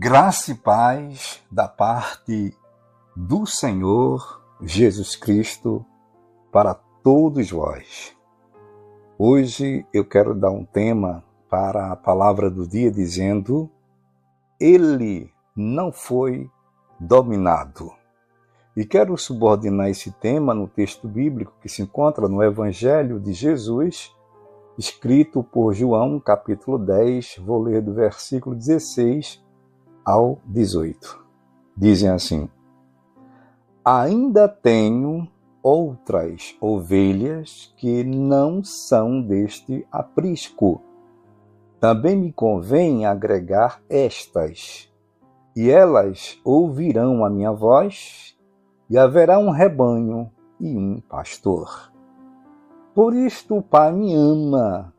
Graça e paz da parte do Senhor Jesus Cristo para todos vós. Hoje eu quero dar um tema para a palavra do dia dizendo: Ele não foi dominado. E quero subordinar esse tema no texto bíblico que se encontra no Evangelho de Jesus, escrito por João, capítulo 10, vou ler do versículo 16 ao 18. Dizem assim: Ainda tenho outras ovelhas que não são deste aprisco. Também me convém agregar estas, e elas ouvirão a minha voz, e haverá um rebanho e um pastor. Por isto o Pai me ama,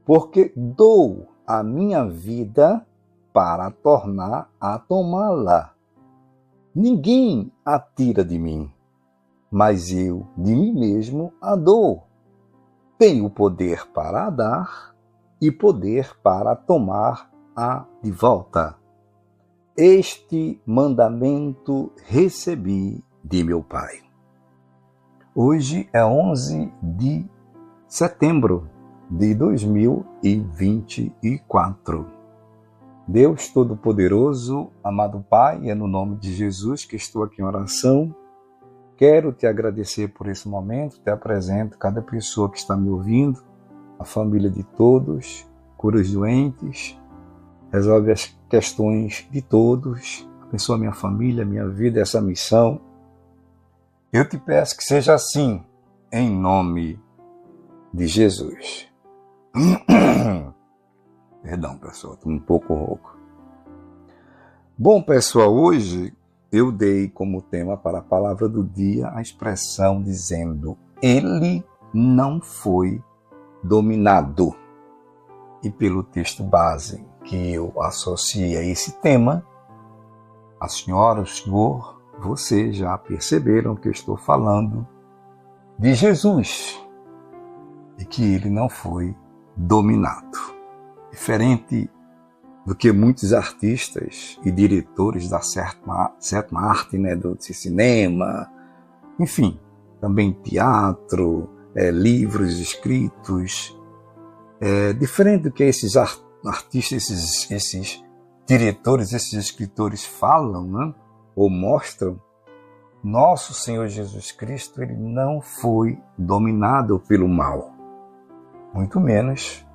porque dou a minha vida para tornar a tomá-la. Ninguém a tira de mim, mas eu de mim mesmo a dou. Tenho poder para a dar e poder para tomar-a de volta. Este mandamento recebi de meu Pai. Hoje é 11 de setembro de 2024. Deus Todo-Poderoso, amado Pai, é no nome de Jesus que estou aqui em oração. Quero te agradecer por esse momento, te apresento cada pessoa que está me ouvindo, a família de todos, cura os doentes, resolve as questões de todos, abençoa minha família, minha vida, essa missão. Eu te peço que seja assim, em nome de Jesus. Perdão, pessoal, estou um pouco rouco. Bom, pessoal, hoje eu dei como tema para a palavra do dia a expressão dizendo: Ele não foi dominado. E pelo texto base que eu associei a esse tema, a senhora, o senhor, vocês já perceberam que eu estou falando de Jesus e que ele não foi dominado. Diferente do que muitos artistas e diretores da sétima arte, do cinema, enfim, também teatro, livros escritos, diferente do que esses artistas, esses diretores, esses escritores falam, ou mostram, nosso Senhor Jesus Cristo, ele não foi dominado pelo mal, muito menos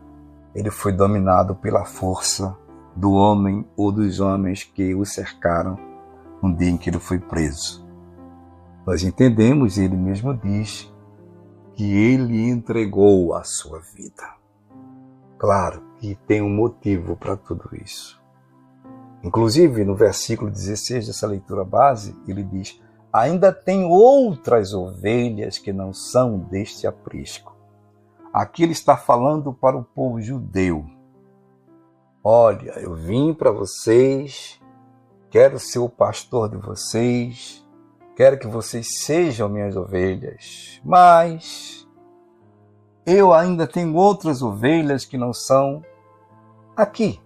ele foi dominado pela força do homem ou dos homens que o cercaram no dia em que ele foi preso. Nós entendemos, ele mesmo diz, que ele entregou a sua vida. Claro que tem um motivo para tudo isso. Inclusive, no versículo 16 dessa leitura base, ele diz: Ainda tem outras ovelhas que não são deste aprisco. Aqui ele está falando para o povo judeu. Olha, eu vim para vocês, quero ser o pastor de vocês, quero que vocês sejam minhas ovelhas, mas eu ainda tenho outras ovelhas que não são aqui.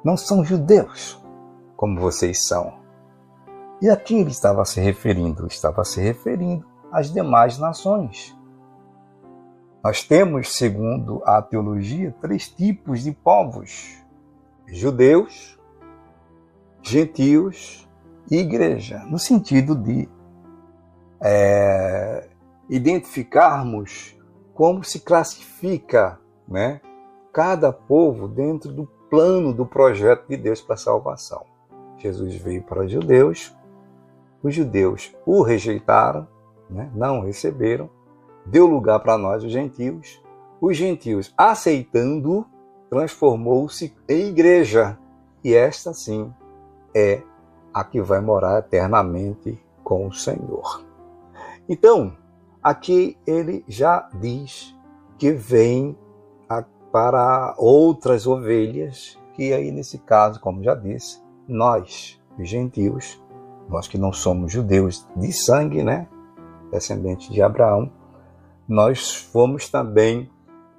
Não são judeus, como vocês são. E aqui ele estava se referindo às demais nações. Nós temos, segundo a teologia, 3 tipos de povos: judeus, gentios e igreja, no sentido de identificarmos como se classifica, cada povo dentro do plano do projeto de Deus para a salvação. Jesus veio para os judeus o rejeitaram, não receberam, deu lugar para nós, os gentios aceitando, transformou-se em igreja, e esta sim é a que vai morar eternamente com o Senhor. Então, aqui ele já diz que vem para outras ovelhas, que aí nesse caso, como já disse, nós, os gentios, nós que não somos judeus de sangue, descendentes de Abraão, nós fomos também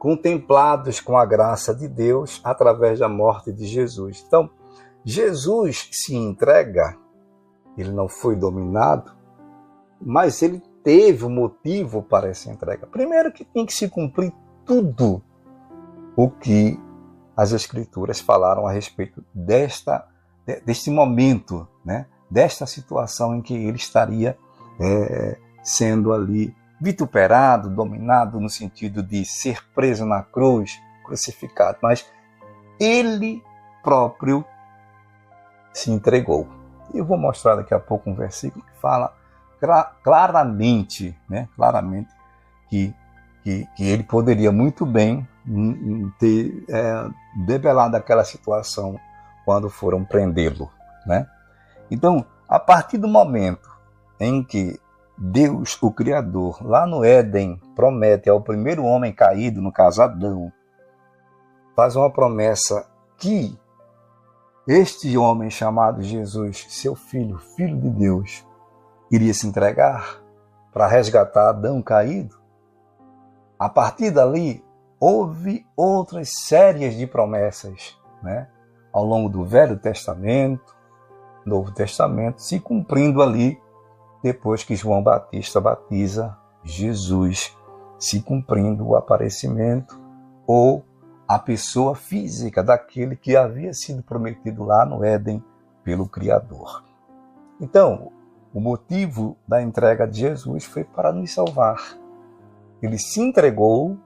contemplados com a graça de Deus através da morte de Jesus. Então, Jesus se entrega, ele não foi dominado, mas ele teve um motivo para essa entrega. Primeiro que tem que se cumprir tudo o que as Escrituras falaram a respeito deste momento, né? Desta situação em que ele estaria sendo ali vituperado, dominado, no sentido de ser preso na cruz, crucificado. Mas ele próprio se entregou. Eu vou mostrar daqui a pouco um versículo que fala claramente, né? Claramente que ele poderia muito bem ter debelado aquela situação quando foram prendê-lo, né? Então, a partir do momento em que Deus, o Criador, lá no Éden, promete ao primeiro homem caído, no caso Adão, faz uma promessa que este homem chamado Jesus, seu filho, filho de Deus, iria se entregar para resgatar Adão caído. A partir dali, houve outras séries de promessas, né? Ao longo do Velho Testamento, Novo Testamento, se cumprindo ali depois que João Batista batiza Jesus, se cumprindo o aparecimento ou a pessoa física daquele que havia sido prometido lá no Éden pelo Criador. Então, o motivo da entrega de Jesus foi para nos salvar. Ele se entregou,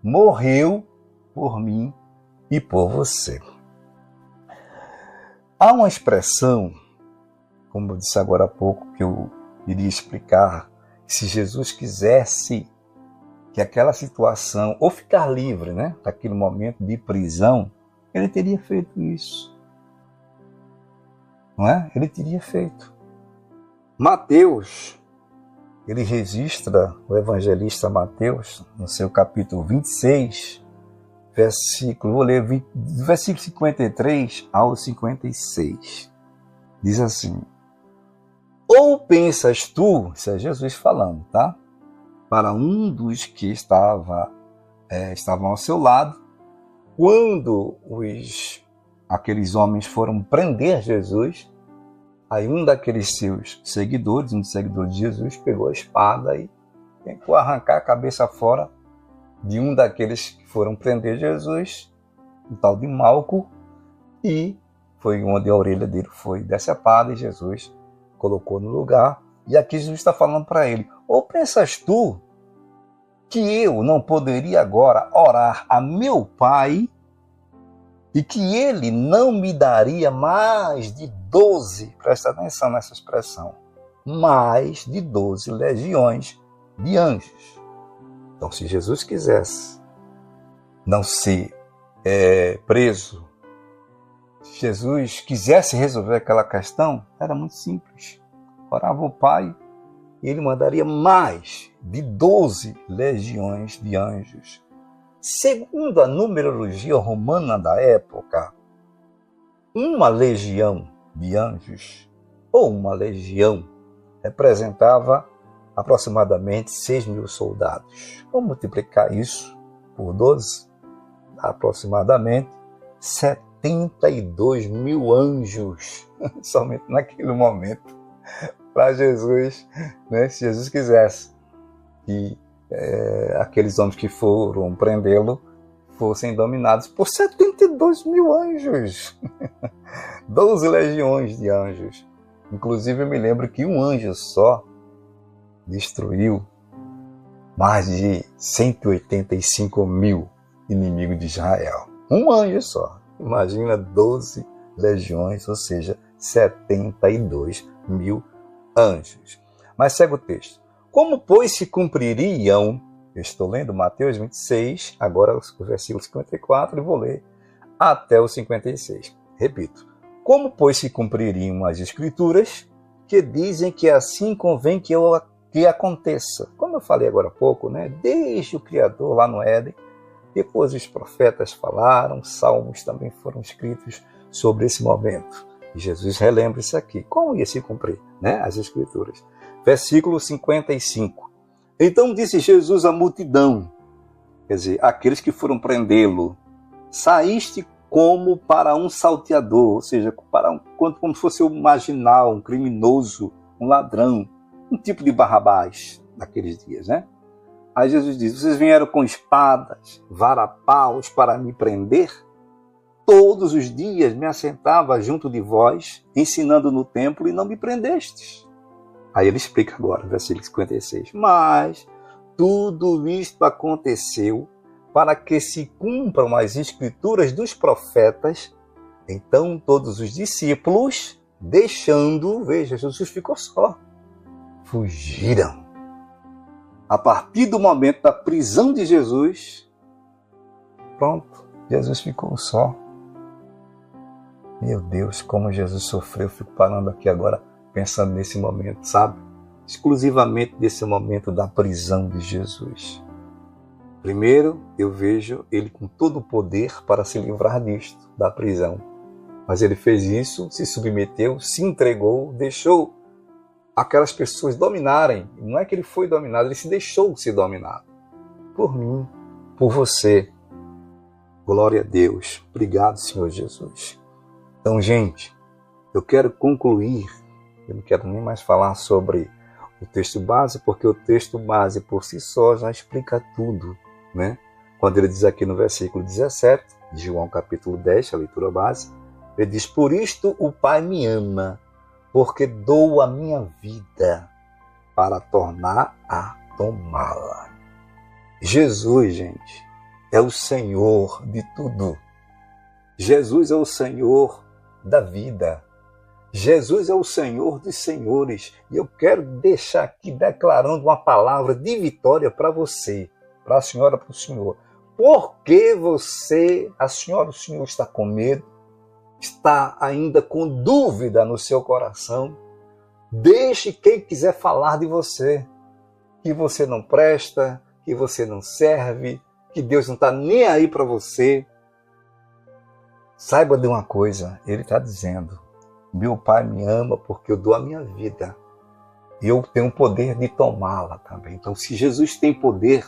morreu por mim e por você. Há uma expressão, como eu disse agora há pouco, que eu iria explicar, que se Jesus quisesse que aquela situação, ou ficar livre, né, daquele momento de prisão, ele teria feito isso. Não é? Ele teria feito. Mateus, ele registra, o evangelista Mateus, no seu capítulo 26, vou ler do versículo 53 ao 56. Diz assim: ou pensas tu, isso é Jesus falando, tá? Para um dos que estavam ao seu lado, quando aqueles homens foram prender Jesus, aí um daqueles seus seguidores, um dos seguidores de Jesus, pegou a espada e tentou arrancar a cabeça fora de um daqueles que foram prender Jesus, um tal de Malco, e foi onde a orelha dele foi decepada e Jesus colocou no lugar. E aqui Jesus está falando para ele: ou pensas tu que eu não poderia agora orar a meu Pai e que ele não me daria mais de 12, presta atenção nessa expressão, mais de 12 legiões de anjos? Então, se Jesus quisesse não ser preso, se Jesus quisesse resolver aquela questão, era muito simples. Orava o Pai e ele mandaria mais de 12 legiões de anjos. Segundo a numerologia romana da época, uma legião de anjos, ou uma legião, representava aproximadamente 6.000 soldados. Vamos multiplicar isso por 12, aproximadamente 72 mil anjos, somente naquele momento, para Jesus, né? Se Jesus quisesse que aqueles homens que foram prendê-lo fossem dominados por 72 mil anjos, 12 legiões de anjos. Inclusive, eu me lembro que um anjo só destruiu mais de 185 mil inimigos de Israel. Um anjo só. Imagina 12 legiões, ou seja, 72 mil anjos. Mas segue o texto. Como, pois, se cumpririam, eu estou lendo Mateus 26, agora o versículo 54, e vou ler até o 56. Repito. Como, pois, se cumpririam as Escrituras, que dizem que assim convém que aconteça? Como eu falei agora há pouco, né? Desde o Criador lá no Éden, depois os profetas falaram, salmos também foram escritos sobre esse momento. E Jesus relembra isso aqui. Como ia se cumprir, né? As Escrituras. Versículo 55. Então disse Jesus à multidão: quer dizer, aqueles que foram prendê-lo, saíste como para um salteador, ou seja, como se fosse um marginal, um criminoso, um ladrão, um tipo de Barrabás naqueles dias, né? Aí Jesus diz, vocês vieram com espadas, varapaus para me prender? Todos os dias me assentava junto de vós, ensinando no templo, e não me prendestes. Aí ele explica agora, versículo 56. Mas tudo isto aconteceu para que se cumpram as escrituras dos profetas. Então todos os discípulos, deixando, veja, Jesus ficou só, fugiram. A partir do momento da prisão de Jesus, pronto, Jesus ficou só. Meu Deus, como Jesus sofreu. Fico parando aqui agora, pensando nesse momento, sabe? Exclusivamente desse momento da prisão de Jesus. Primeiro, eu vejo ele com todo o poder para se livrar disto, da prisão. Mas ele fez isso, se submeteu, se entregou, deixou aquelas pessoas dominarem. Não é que ele foi dominado, ele se deixou ser dominado. Por mim, por você. Glória a Deus. Obrigado, Senhor Jesus. Então, gente, eu quero concluir. Eu não quero nem mais falar sobre o texto base, porque o texto base por si só já explica tudo, né? Quando ele diz aqui no versículo 17, de João capítulo 10, a leitura base, ele diz, por isto o Pai me ama, porque dou a minha vida para tornar a tomá-la. Jesus, gente, é o Senhor de tudo. Jesus é o Senhor da vida. Jesus é o Senhor dos senhores. E eu quero deixar aqui declarando uma palavra de vitória para você, para a senhora, para o senhor. Por que você, a senhora, o senhor está com medo? Está ainda com dúvida no seu coração? Deixe quem quiser falar de você. Que você não presta, que você não serve, que Deus não está nem aí para você. Saiba de uma coisa, ele está dizendo, meu Pai me ama porque eu dou a minha vida e eu tenho o poder de tomá-la também. Então, se Jesus tem poder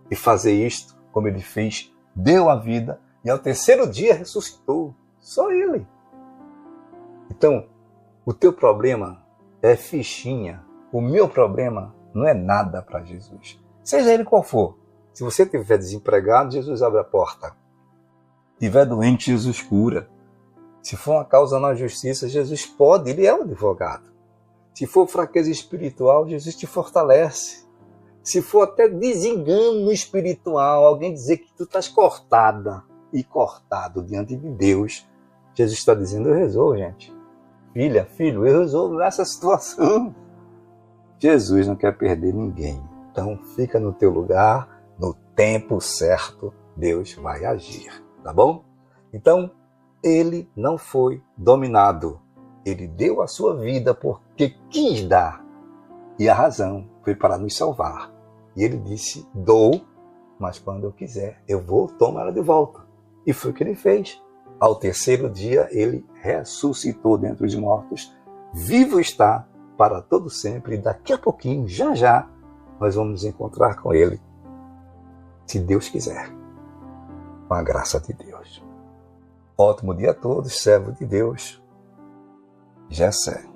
de fazer isto, como ele fez, deu a vida e ao terceiro dia ressuscitou, só ele. Então, o teu problema é fichinha, o meu problema não é nada para Jesus, seja ele qual for. Se você estiver desempregado, Jesus abre a porta. Se estiver doente, Jesus cura. Se for uma causa na justiça, Jesus pode, ele é um advogado. Se for fraqueza espiritual, Jesus te fortalece. Se for até desengano espiritual, alguém dizer que tu estás cortada e cortado diante de Deus, Jesus está dizendo, eu resolvo, gente. Filha, filho, eu resolvo essa situação. Jesus não quer perder ninguém. Então fica no teu lugar, no tempo certo, Deus vai agir. Tá bom? Então, ele não foi dominado. Ele deu a sua vida porque quis dar. E a razão foi para nos salvar. E ele disse, dou, mas quando eu quiser, eu vou tomar ela de volta. E foi o que ele fez. Ao terceiro dia, ele ressuscitou dentre os mortos. Vivo está para todo sempre. E daqui a pouquinho, já já, nós vamos nos encontrar com ele. Se Deus quiser. Com a graça de Deus. Ótimo dia a todos, servo de Deus, Gessé.